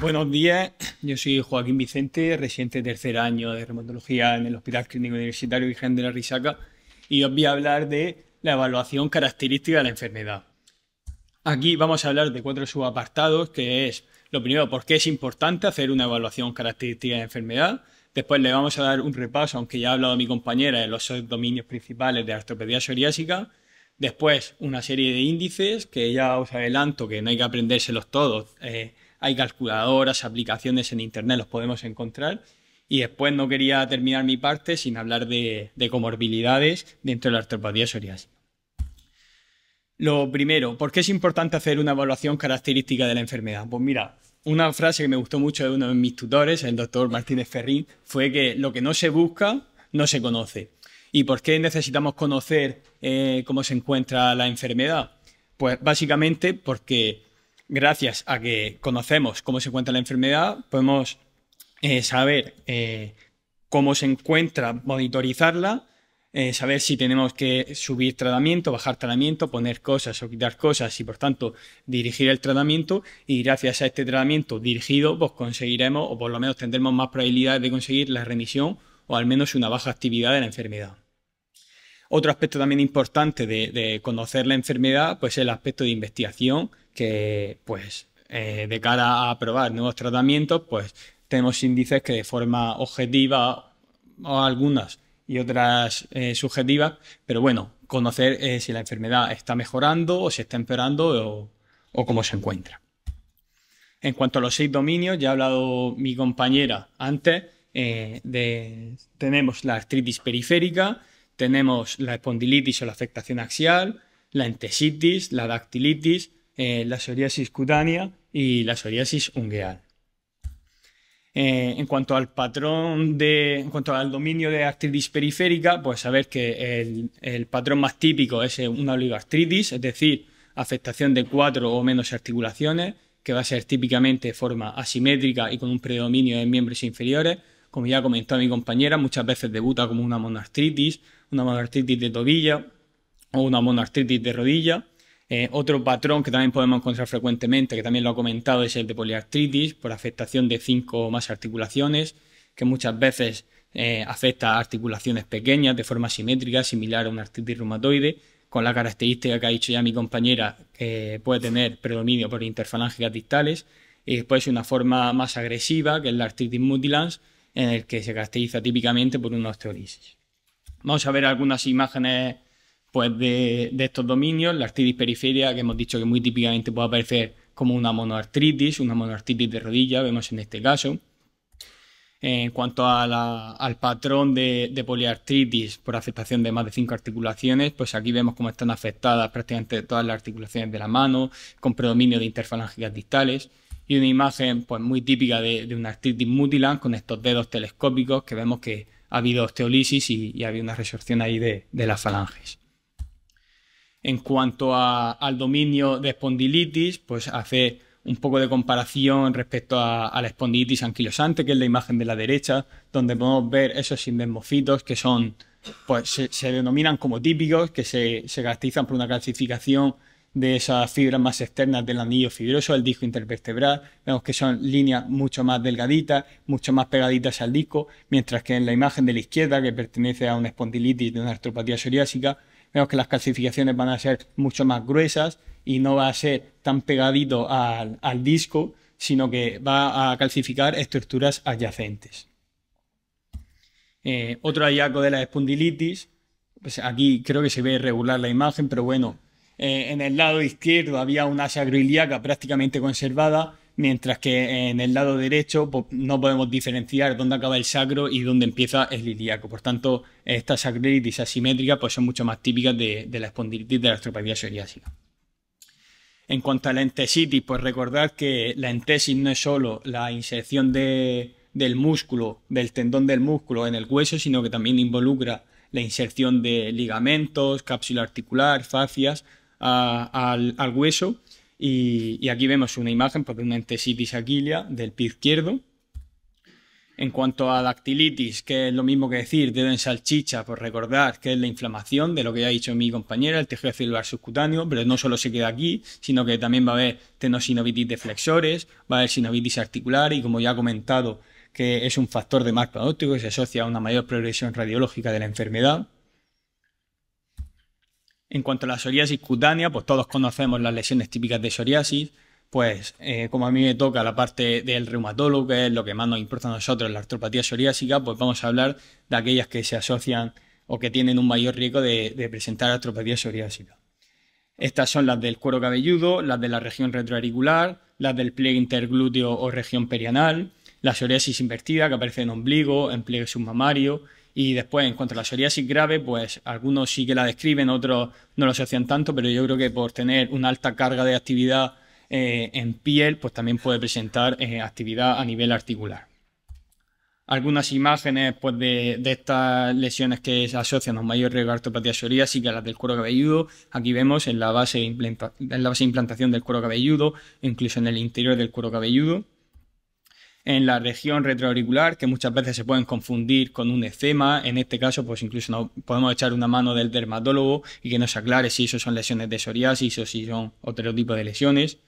Buenos días, yo soy Joaquín Vicente, residente de tercer año de reumatología en el Hospital Clínico Universitario Virgen de la Risaca, y os voy a hablar de la evaluación característica de la enfermedad. Aquí vamos a hablar de 4 subapartados, que es lo primero, por qué es importante hacer una evaluación característica de la enfermedad. Después le vamos a dar un repaso, aunque ya ha hablado mi compañera, de los dominios principales de la artropedia psoriásica. Después una serie de índices, que ya os adelanto que no hay que aprendérselos todos. Hay calculadoras, aplicaciones en internet, los podemos encontrar. Y después no quería terminar mi parte sin hablar de comorbilidades dentro de la artropedia psoriásica. Lo primero, ¿por qué es importante hacer una evaluación característica de la enfermedad? Pues mira, una frase que me gustó mucho de uno de mis tutores, el doctor Martínez Ferrín, fue que lo que no se busca, no se conoce. ¿Y por qué necesitamos conocer cómo se encuentra la enfermedad? Pues básicamente porque gracias a que conocemos cómo se encuentra la enfermedad, podemos saber cómo se encuentra, monitorizarla, saber si tenemos que subir tratamiento, bajar tratamiento, poner cosas o quitar cosas y por tanto dirigir el tratamiento, y gracias a este tratamiento dirigido pues conseguiremos, o por lo menos tendremos más probabilidades de conseguir la remisión o al menos una baja actividad de la enfermedad. Otro aspecto también importante de conocer la enfermedad pues es el aspecto de investigación, que pues de cara a probar nuevos tratamientos pues tenemos índices que de forma objetiva, o algunas y otras subjetivas, pero bueno, conocer si la enfermedad está mejorando o si está empeorando o cómo se encuentra. En cuanto a los 6 dominios, ya ha hablado mi compañera antes, tenemos la artritis periférica, tenemos la espondilitis o la afectación axial, la entesitis, la dactilitis, la psoriasis cutánea y la psoriasis ungueal. En cuanto al dominio de artritis periférica, pues saber que el patrón más típico es una oligoartritis, es decir, afectación de 4 o menos articulaciones, que va a ser típicamente de forma asimétrica y con un predominio en miembros inferiores. Como ya comentó mi compañera, muchas veces debuta como una monoartritis de tobillo o una monoartritis de rodilla. Otro patrón que también podemos encontrar frecuentemente, que también lo ha comentado, es el de poliartritis por afectación de 5 o más articulaciones, que muchas veces afecta a articulaciones pequeñas de forma simétrica, similar a una artritis reumatoide, con la característica que ha dicho ya mi compañera, que puede tener predominio por interfalángeas distales, y después una forma más agresiva, que es la artritis mutilans, en el que se caracteriza típicamente por una osteolisis. Vamos a ver algunas imágenes pues, de estos dominios. La artritis periférica, que hemos dicho que muy típicamente puede aparecer como una monoartritis de rodilla, vemos en este caso. En cuanto al patrón de poliartritis por afectación de más de 5 articulaciones, pues aquí vemos cómo están afectadas prácticamente todas las articulaciones de la mano, con predominio de interfalángeas distales, y una imagen pues, muy típica de una artritis mutilans con estos dedos telescópicos que vemos que ha habido osteolisis y ha habido una resorción ahí de las falanges. En cuanto al dominio de espondilitis, pues hace un poco de comparación respecto a la espondilitis anquilosante, que es la imagen de la derecha, donde podemos ver esos sindesmofitos que son, pues se denominan como típicos, que se caracterizan por una calcificación de esas fibras más externas del anillo fibroso del disco intervertebral. Vemos que son líneas mucho más delgaditas, mucho más pegaditas al disco, mientras que en la imagen de la izquierda, que pertenece a una espondilitis de una artropatía psoriásica, vemos que las calcificaciones van a ser mucho más gruesas y no va a ser tan pegadito al disco, sino que va a calcificar estructuras adyacentes. Otro hallazgo de la espondilitis, pues aquí creo que se ve irregular la imagen, pero bueno, en el lado izquierdo había una sacroiliaca prácticamente conservada, mientras que en el lado derecho pues, no podemos diferenciar dónde acaba el sacro y dónde empieza el ilíaco. Por tanto, estas sacroilitis asimétricas pues, son mucho más típicas de la espondilitis de la artropatía psoriásica. En cuanto a la entesitis, pues recordar que la entesis no es solo la inserción del músculo, del tendón del músculo en el hueso, sino que también involucra la inserción de ligamentos, cápsula articular, fascias al hueso. Y aquí vemos una imagen pues, de una entesitis aquilea del pie izquierdo. En cuanto a dactilitis, que es lo mismo que decir dedo en salchicha, pues recordar que es la inflamación de lo que ya ha dicho mi compañera, el tejido celular subcutáneo, pero no solo se queda aquí, sino que también va a haber tenosinovitis de flexores, va a haber sinovitis articular y, como ya he comentado, que es un factor de mal pronóstico que se asocia a una mayor progresión radiológica de la enfermedad. En cuanto a la psoriasis cutánea, pues todos conocemos las lesiones típicas de psoriasis. Pues como a mí me toca la parte del reumatólogo, que es lo que más nos importa a nosotros, la artropatía psoriásica, pues vamos a hablar de aquellas que se asocian o que tienen un mayor riesgo de presentar artropatía psoriásica. Estas son las del cuero cabelludo, las de la región retroauricular, las del pliegue interglúteo o región perianal, la psoriasis invertida que aparece en ombligo, en pliegue submamario. Y después, en cuanto a la psoriasis grave, pues algunos sí que la describen, otros no lo asocian tanto, pero yo creo que por tener una alta carga de actividad en piel, pues también puede presentar actividad a nivel articular. Algunas imágenes pues, de estas lesiones que se asocian a un mayor riesgo de artropatía psoriásica, las del cuero cabelludo. Aquí vemos en la base de implantación del cuero cabelludo, incluso en el interior del cuero cabelludo. En la región retroauricular, que muchas veces se pueden confundir con un eczema. En este caso, pues incluso podemos echar una mano del dermatólogo y que nos aclare si eso son lesiones de psoriasis o si son otro tipo de lesiones.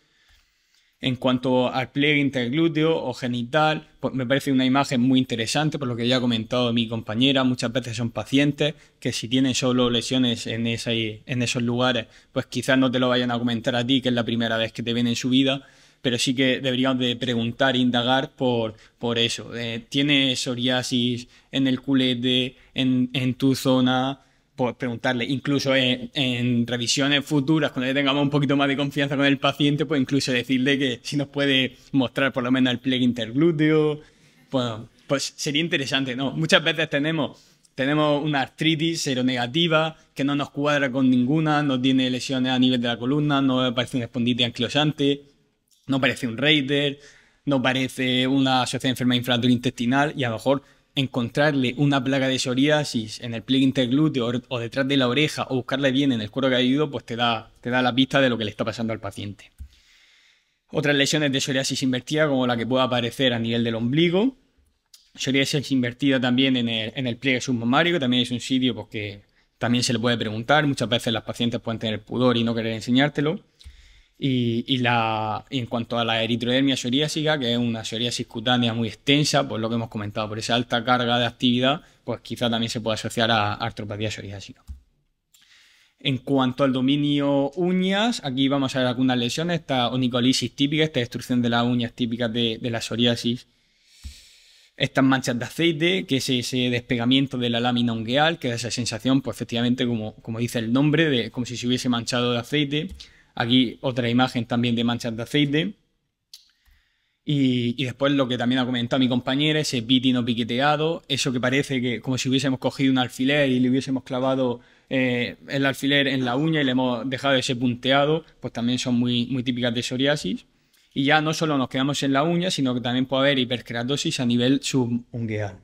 En cuanto al pliegue interglúteo o genital, pues me parece una imagen muy interesante, por lo que ya ha comentado mi compañera. Muchas veces son pacientes que si tienen solo lesiones en esos lugares, pues quizás no te lo vayan a comentar a ti, que es la primera vez que te ven en su vida, pero sí que deberíamos de preguntar e indagar por eso. ¿Tienes psoriasis en el culete, en tu zona? Pues preguntarle, incluso en revisiones futuras, cuando ya tengamos un poquito más de confianza con el paciente, pues incluso decirle que si nos puede mostrar por lo menos el pliegue interglúteo, pues sería interesante, ¿no? Muchas veces tenemos una artritis seronegativa que no nos cuadra con ninguna, no tiene lesiones a nivel de la columna, no parece una espondilitis anquilosante, no parece un Reiter, no parece una asociación de enfermedad inflamatoria intestinal, y a lo mejor encontrarle una placa de psoriasis en el pliegue interglúteo o detrás de la oreja o buscarle bien en el cuero cabelludo, pues te da la pista de lo que le está pasando al paciente. Otras lesiones de psoriasis invertida, como la que puede aparecer a nivel del ombligo. Psoriasis invertida también en el pliegue submamario, que también es un sitio pues, que también se le puede preguntar. Muchas veces las pacientes pueden tener pudor y no querer enseñártelo. Y en cuanto a la eritrodermia psoriásica, que es una psoriasis cutánea muy extensa, pues lo que hemos comentado, por esa alta carga de actividad, pues quizá también se puede asociar a artropatía psoriásica. En cuanto al dominio uñas, aquí vamos a ver algunas lesiones. Esta onicolisis típica, esta destrucción de las uñas típicas de la psoriasis. Estas manchas de aceite, que es ese despegamiento de la lámina ungueal, que da esa sensación, pues efectivamente, como dice el nombre, como si se hubiese manchado de aceite. Aquí otra imagen también de manchas de aceite. Y después lo que también ha comentado mi compañera, ese pítino piqueteado, eso que parece que como si hubiésemos cogido un alfiler y le hubiésemos clavado el alfiler en la uña y le hemos dejado ese punteado, pues también son muy, muy típicas de psoriasis. Y ya no solo nos quedamos en la uña, sino que también puede haber hiperkeratosis a nivel subungueal.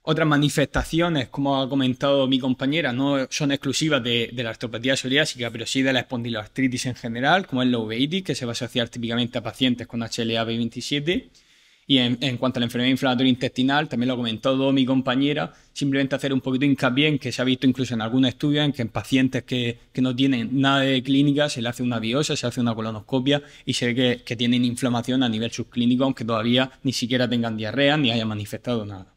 Otras manifestaciones, como ha comentado mi compañera, no son exclusivas de la artropatía psoriásica, pero sí de la espondiloartritis en general, como es la uveitis, que se va a asociar típicamente a pacientes con HLA-B27. Y en cuanto a la enfermedad inflamatoria intestinal, también lo ha comentado mi compañera, simplemente hacer un poquito hincapié en que se ha visto incluso en algunos estudios en que en pacientes que no tienen nada de clínica se le hace una biopsia, se hace una colonoscopia y se ve que tienen inflamación a nivel subclínico, aunque todavía ni siquiera tengan diarrea ni haya manifestado nada.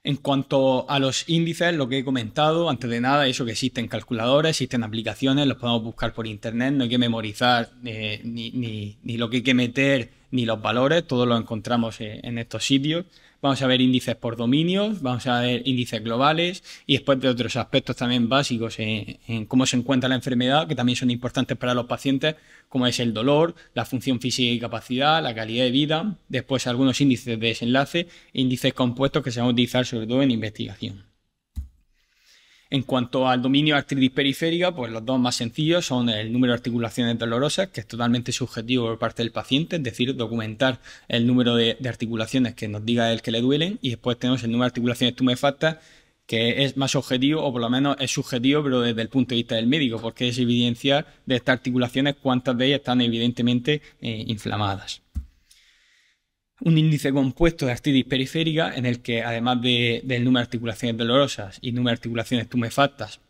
En cuanto a los índices, lo que he comentado, antes de nada, eso que existen calculadores, existen aplicaciones, los podemos buscar por internet, no hay que memorizar ni lo que hay que meter, ni los valores, todo lo encontramos en estos sitios. Vamos a ver índices por dominios, vamos a ver índices globales y después de otros aspectos también básicos en cómo se encuentra la enfermedad, que también son importantes para los pacientes, como es el dolor, la función física y capacidad, la calidad de vida, después algunos índices de desenlace, índices compuestos que se van a utilizar sobre todo en investigación. En cuanto al dominio de artritis periférica, pues los dos más sencillos son el número de articulaciones dolorosas, que es totalmente subjetivo por parte del paciente, es decir, documentar el número de articulaciones que nos diga él que le duelen, y después tenemos el número de articulaciones tumefactas, que es más objetivo, o por lo menos es subjetivo, pero desde el punto de vista del médico, porque es evidenciar de estas articulaciones cuántas de ellas están evidentemente inflamadas. un índice compuesto de artritis periférica en el que además del número de articulaciones dolorosas y número de articulaciones tumefactas,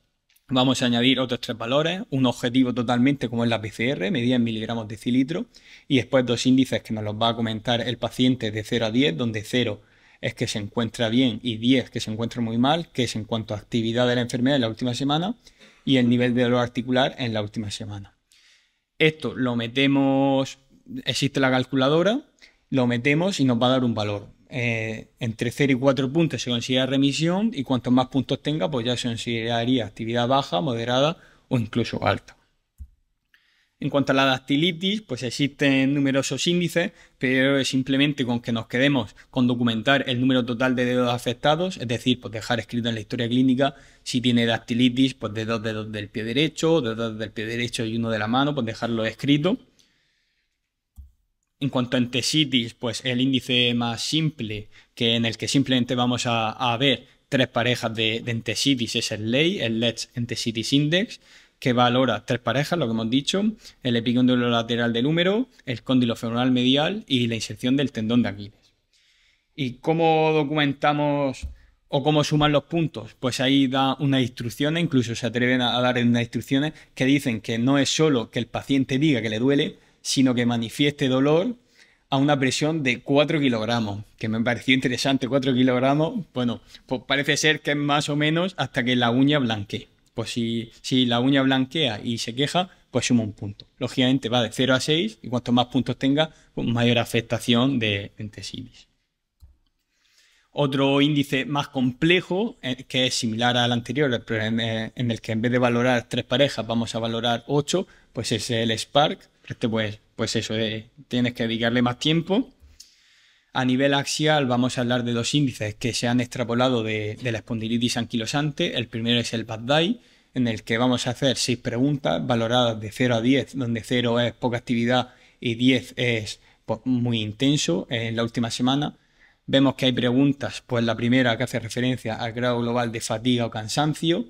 vamos a añadir otros 3 valores, un objetivo totalmente como es la PCR, medida en miligramos decilitro, y después 2 índices que nos los va a comentar el paciente de 0 a 10, donde 0 es que se encuentra bien y 10 que se encuentra muy mal, que es en cuanto a actividad de la enfermedad en la última semana y el nivel de dolor articular en la última semana. Esto lo metemos, existe la calculadora, lo metemos y nos va a dar un valor. Entre 0 y 4 puntos se considera remisión y cuantos más puntos tenga, pues ya se consideraría actividad baja, moderada o incluso alta. En cuanto a la dactilitis, pues existen numerosos índices, pero simplemente con que nos quedemos con documentar el número total de dedos afectados, es decir, pues dejar escrito en la historia clínica si tiene dactilitis, pues de 2 dedos del pie derecho, de 2 del pie derecho y 1 de la mano, pues dejarlo escrito. En cuanto a entesitis, pues el índice más simple, que en el que simplemente vamos a ver 3 parejas de entesitis, es el LEI, el Leeds Entesitis Index, que valora 3 parejas, lo que hemos dicho, el epicóndilo lateral del húmero, el cóndilo femoral medial y la inserción del tendón de Aquiles. ¿Y cómo documentamos o cómo suman los puntos? Pues ahí da unas instrucciones, incluso se atreven a dar unas instrucciones que dicen que no es solo que el paciente diga que le duele, sino que manifieste dolor a una presión de 4 kilogramos, que me pareció interesante, 4 kilogramos, bueno, pues parece ser que es más o menos hasta que la uña blanquee. Pues si la uña blanquea y se queja, pues suma un punto. Lógicamente va de 0 a 6 y cuanto más puntos tenga, pues mayor afectación de entesitis. Otro índice más complejo, que es similar al anterior, pero en el que en vez de valorar 3 parejas vamos a valorar 8, pues es el SPARC. Este pues eso, tienes que dedicarle más tiempo. A nivel axial vamos a hablar de 2 índices que se han extrapolado de la espondilitis anquilosante. El primero es el BAD-DAI, en el que vamos a hacer 6 preguntas valoradas de 0 a 10, donde 0 es poca actividad y 10 es pues, muy intenso en la última semana. Vemos que hay preguntas, pues la primera que hace referencia al grado global de fatiga o cansancio.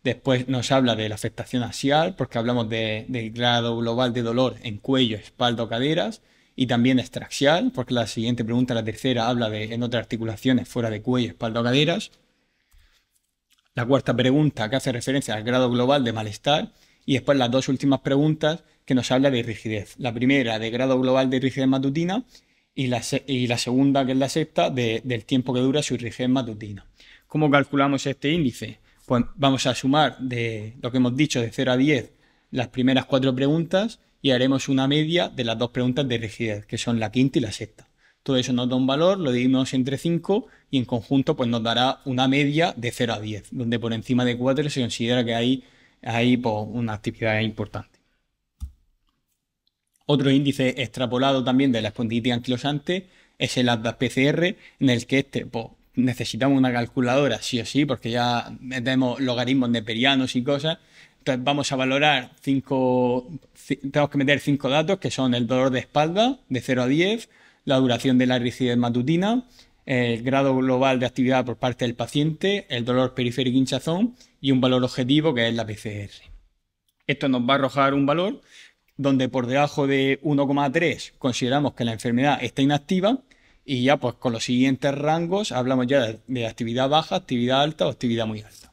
Después nos habla de la afectación axial, porque hablamos del grado global de dolor en cuello, espalda o caderas, y también extraxial, porque la siguiente pregunta, la tercera, habla de en otras articulaciones fuera de cuello, espalda o caderas. La cuarta pregunta que hace referencia al grado global de malestar, y después las 2 últimas preguntas que nos habla de rigidez. La primera de grado global de rigidez matutina y la segunda, que es la sexta, del tiempo que dura su rigidez matutina. ¿Cómo calculamos este índice? Pues vamos a sumar de lo que hemos dicho de 0 a 10 las primeras 4 preguntas y haremos una media de las 2 preguntas de rigidez, que son la quinta y la sexta. Todo eso nos da un valor, lo dividimos entre 5 y en conjunto pues nos dará una media de 0 a 10, donde por encima de 4 se considera que hay pues, una actividad importante. Otro índice extrapolado también de la espondilitis anquilosante es el ATDAS-PCR, en el que pues, necesitamos una calculadora sí o sí, porque ya metemos logaritmos neperianos y cosas. Entonces vamos a valorar tenemos que meter 5 datos, que son el dolor de espalda de 0 a 10, la duración de la rigidez matutina, el grado global de actividad por parte del paciente, el dolor periférico hinchazón y un valor objetivo que es la PCR. Esto nos va a arrojar un valor donde por debajo de 1,3 consideramos que la enfermedad está inactiva y ya pues con los siguientes rangos hablamos ya de actividad baja, actividad alta o actividad muy alta.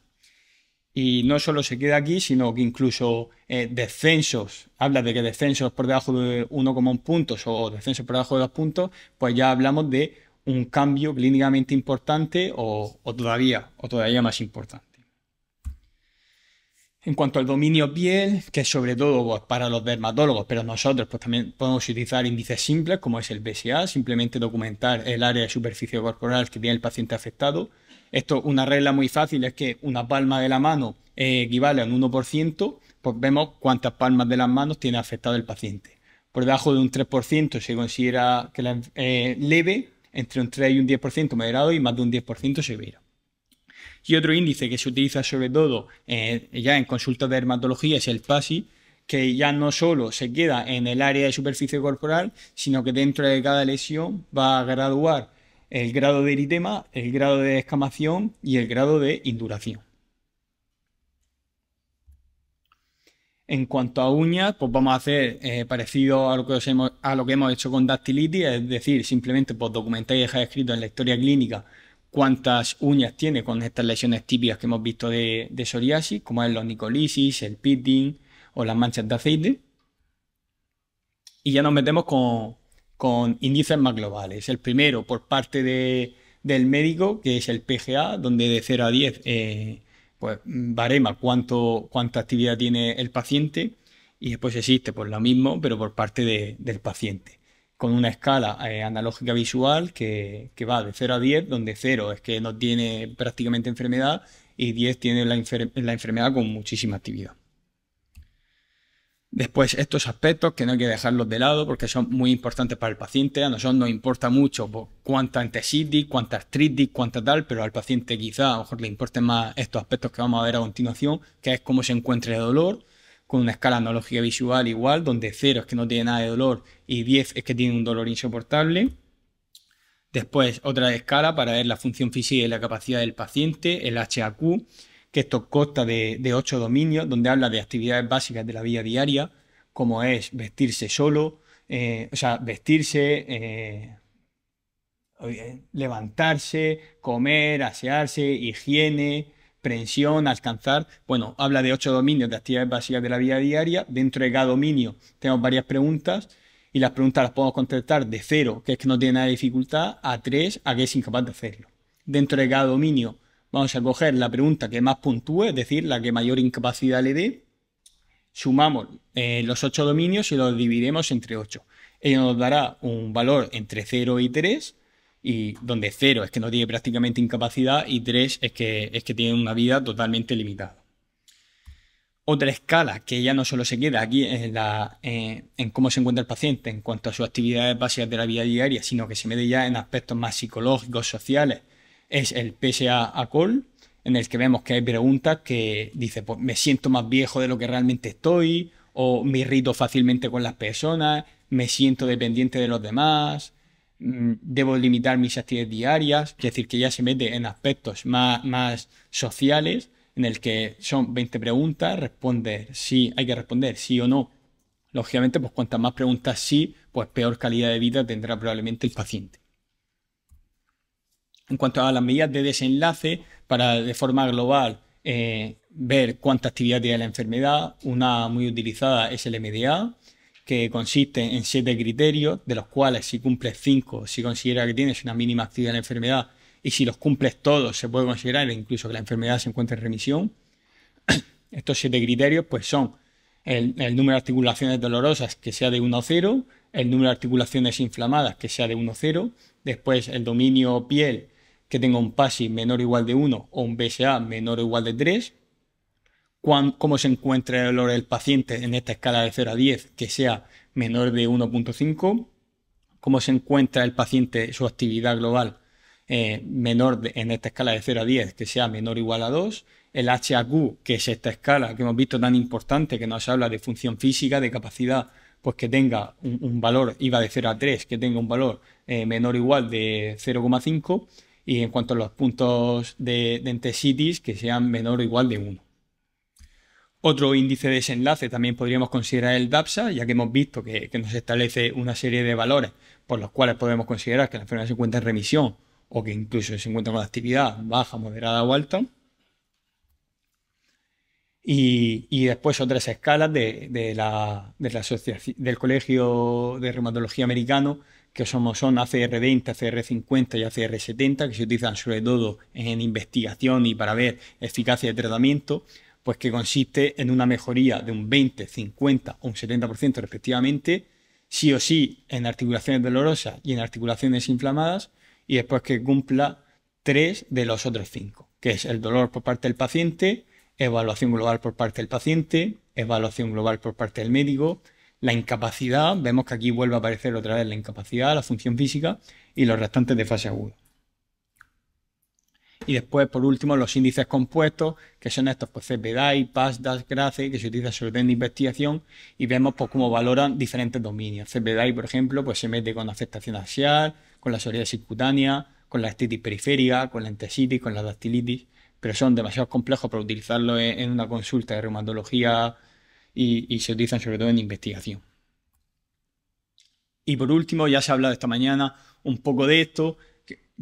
Y no solo se queda aquí, sino que incluso descensos, habla de que descensos por debajo de 1,1 puntos o descensos por debajo de 2 puntos, pues ya hablamos de un cambio clínicamente importante o todavía más importante. En cuanto al dominio piel, que es sobre todo pues, para los dermatólogos, pero nosotros pues, también podemos utilizar índices simples como es el BSA, simplemente documentar el área de superficie corporal que tiene el paciente afectado. Esto, una regla muy fácil es que una palma de la mano equivale a un 1%, pues vemos cuántas palmas de las manos tiene afectado el paciente. Por debajo de un 3% se considera que leve, entre un 3 y un 10% moderado y más de un 10% severo. Y otro índice que se utiliza sobre todo ya en consultas de dermatología es el PASI, que ya no solo se queda en el área de superficie corporal, sino que dentro de cada lesión va a graduar el grado de eritema, el grado de descamación y el grado de induración. En cuanto a uñas, pues vamos a hacer parecido a lo que a lo que hemos hecho con dactilitis, es decir, simplemente pues, documentar y dejar escrito en la historia clínica cuántas uñas tiene con estas lesiones típicas que hemos visto de psoriasis, como es la onycholisis, el pitting o las manchas de aceite. Y ya nos metemos con índices más globales. El primero por parte del médico, que es el PGA, donde de 0 a 10 pues barema cuánta actividad tiene el paciente, y después existe pues lo mismo, pero por parte del paciente, con una escala analógica visual que va de 0 a 10, donde 0 es que no tiene prácticamente enfermedad y 10 tiene la enfermedad con muchísima actividad. Después, estos aspectos que no hay que dejarlos de lado porque son muy importantes para el paciente. A nosotros nos importa mucho pues, cuánta entesitis, cuánta artritis, cuánta tal, pero al paciente quizá a lo mejor le importen más estos aspectos que vamos a ver a continuación, que es cómo se encuentra el dolor, con una escala analógica visual igual, donde 0 es que no tiene nada de dolor y 10 es que tiene un dolor insoportable. Después, otra escala para ver la función física y la capacidad del paciente, el HAQ, que esto consta de 8 dominios, donde habla de actividades básicas de la vida diaria, como es vestirse solo, vestirse, levantarse, comer, asearse, higiene, presión, alcanzar. Bueno, habla de 8 dominios de actividades básicas de la vida diaria. Dentro de cada dominio tenemos varias preguntas y las preguntas las podemos contestar de 0, que es que no tiene nada de dificultad, a 3, a que es incapaz de hacerlo. Dentro de cada dominio vamos a coger la pregunta que más puntúe, es decir, la que mayor incapacidad le dé. Sumamos los 8 dominios y los dividimos entre 8. Ello nos dará un valor entre 0 y 3, y donde 0 es que no tiene prácticamente incapacidad y 3 es que tiene una vida totalmente limitada. Otra escala que ya no solo se queda aquí en cómo se encuentra el paciente en cuanto a sus actividades básicas de la vida diaria, sino que se mete ya en aspectos más psicológicos, sociales, es el PSA-ACOL, en el que vemos que hay preguntas que dice, pues me siento más viejo de lo que realmente estoy, o me irrito fácilmente con las personas, me siento dependiente de los demás, debo limitar mis actividades diarias, es decir, que ya se mete en aspectos más sociales, en el que son 20 preguntas, hay que responder sí o no. Lógicamente, pues cuantas más preguntas sí, pues peor calidad de vida tendrá probablemente el paciente. En cuanto a las medidas de desenlace, para de forma global ver cuánta actividad tiene la enfermedad, una muy utilizada es el MDA, que consiste en 7 criterios, de los cuales si cumples 5, si considera que tienes una mínima actividad en la enfermedad, y si los cumples todos, se puede considerar incluso que la enfermedad se encuentra en remisión. Estos 7 criterios pues son el número de articulaciones dolorosas que sea de 1 a 0, el número de articulaciones inflamadas que sea de 1 a 0, después el dominio piel que tenga un PASI menor o igual de 1 o un BSA menor o igual de 3, cómo se encuentra el dolor del paciente en esta escala de 0 a 10 que sea menor de 1.5, cómo se encuentra el paciente su actividad global en esta escala de 0 a 10 que sea menor o igual a 2, el HAQ, que es esta escala que hemos visto tan importante, que nos habla de función física, de capacidad, pues que tenga un valor, iba de 0 a 3, que tenga un valor menor o igual de 0,5, y en cuanto a los puntos de entesitis, que sean menor o igual de 1. Otro índice de desenlace también podríamos considerar el DAPSA, ya que hemos visto que nos establece una serie de valores por los cuales podemos considerar que la enfermedad se encuentra en remisión o que incluso se encuentra con actividad baja, moderada o alta. Y después otras escalas de la asociación del Colegio de Reumatología Americano, que son ACR20, ACR50 y ACR70, que se utilizan sobre todo en investigación y para ver eficacia de tratamiento, pues que consiste en una mejoría de un 20, 50 o un 70% respectivamente, sí o sí en articulaciones dolorosas y en articulaciones inflamadas, y después que cumpla 3 de los otros 5, que es el dolor por parte del paciente, evaluación global por parte del paciente, evaluación global por parte del médico, la incapacidad, vemos que aquí vuelve a aparecer otra vez la incapacidad, la función física y los restantes de fase aguda. Y después, por último, los índices compuestos, que son estos, pues CPDAI, PASDAS, GRACE, que se utilizan sobre todo en investigación, y vemos pues cómo valoran diferentes dominios. CPDAI, por ejemplo, pues se mete con afectación axial, con la psoriasis cutánea, con la estitis periférica, con la entesitis, con la dactilitis, pero son demasiado complejos para utilizarlo en una consulta de reumatología y se utilizan sobre todo en investigación. Y por último, ya se ha hablado esta mañana un poco de esto,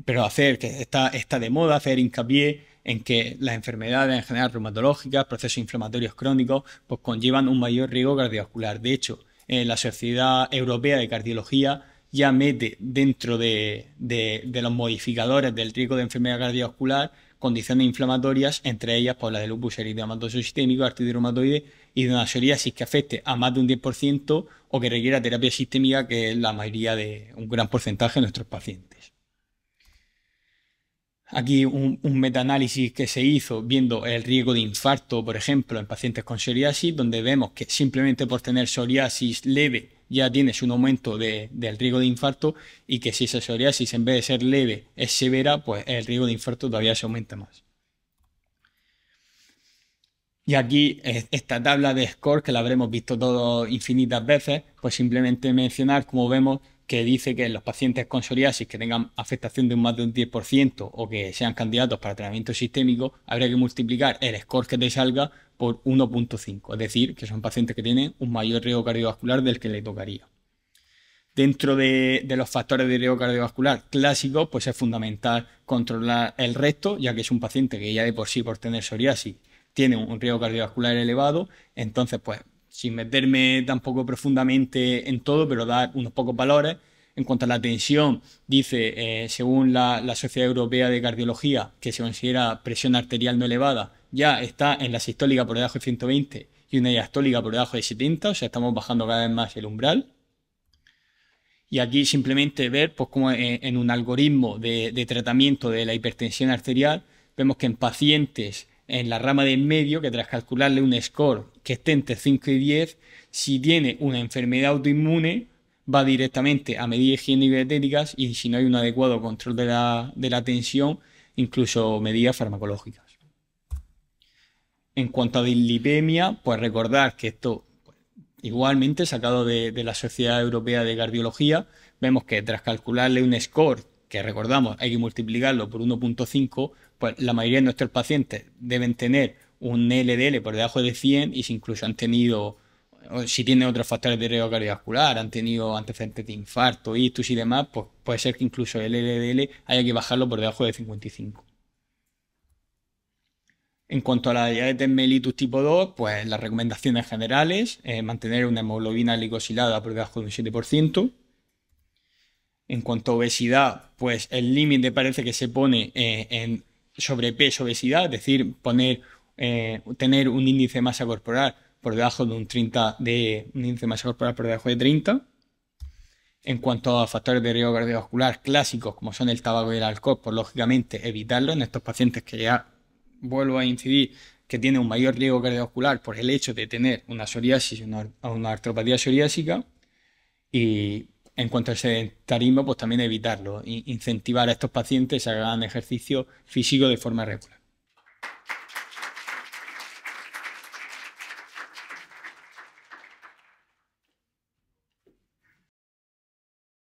pero que está de moda hacer hincapié en que las enfermedades en general reumatológicas, procesos inflamatorios crónicos, pues conllevan un mayor riesgo cardiovascular. De hecho, la Sociedad Europea de Cardiología ya mete dentro de los modificadores del riesgo de enfermedad cardiovascular condiciones inflamatorias, entre ellas pues, la de lupus eritematoso sistémico, artritis reumatoide y de una psoriasis que afecte a más de un 10% o que requiera terapia sistémica, que es la mayoría de un gran porcentaje de nuestros pacientes. Aquí un metaanálisis que se hizo viendo el riesgo de infarto, por ejemplo, en pacientes con psoriasis, donde vemos que simplemente por tener psoriasis leve ya tienes un aumento del riesgo de infarto y que si esa psoriasis en vez de ser leve es severa, pues el riesgo de infarto todavía se aumenta más. Y aquí esta tabla de score, que la habremos visto todos infinitas veces, pues simplemente mencionar, como vemos, que dice que en los pacientes con psoriasis que tengan afectación de más de un 10% o que sean candidatos para tratamiento sistémico, habría que multiplicar el score que te salga por 1.5, es decir, que son pacientes que tienen un mayor riesgo cardiovascular del que le tocaría. Dentro de los factores de riesgo cardiovascular clásicos, pues es fundamental controlar el resto, ya que es un paciente que ya de por sí, por tener psoriasis, tiene un riesgo cardiovascular elevado. Entonces, pues, sin meterme tampoco profundamente en todo, pero dar unos pocos valores. En cuanto a la tensión, dice, según la Sociedad Europea de Cardiología, que se considera presión arterial no elevada, ya está en la sistólica por debajo de 120 y una diastólica por debajo de 70, o sea, estamos bajando cada vez más el umbral. Y aquí simplemente ver, pues, cómo en un algoritmo de tratamiento de la hipertensión arterial, vemos que en pacientes en la rama del medio, que tras calcularle un score que esté entre 5 y 10, si tiene una enfermedad autoinmune, va directamente a medidas higiénico-dietéticas y si no hay un adecuado control de la tensión, incluso medidas farmacológicas. En cuanto a dislipemia, pues recordar que esto, igualmente sacado de la Sociedad Europea de Cardiología, vemos que tras calcularle un score, que recordamos hay que multiplicarlo por 1.5, pues la mayoría de nuestros pacientes deben tener un LDL por debajo de 100 y si incluso han tenido, o si tienen otros factores de riesgo cardiovascular, han tenido antecedentes de infarto, ictus y demás, pues puede ser que incluso el LDL haya que bajarlo por debajo de 55. En cuanto a la diabetes mellitus tipo 2, pues las recomendaciones generales, mantener una hemoglobina glicosilada por debajo de un 7%. En cuanto a obesidad, pues el límite parece que se pone en sobrepeso, obesidad, es decir, tener un índice de masa corporal por debajo de un índice de masa corporal por debajo de 30. En cuanto a factores de riesgo cardiovascular clásicos, como son el tabaco y el alcohol, pues lógicamente evitarlo en estos pacientes que ya vuelvo a incidir que tienen un mayor riesgo cardiovascular por el hecho de tener una psoriasis, una artropatía psoriásica. Y en cuanto al sedentarismo, pues también evitarlo, incentivar a estos pacientes a que hagan ejercicio físico de forma regular.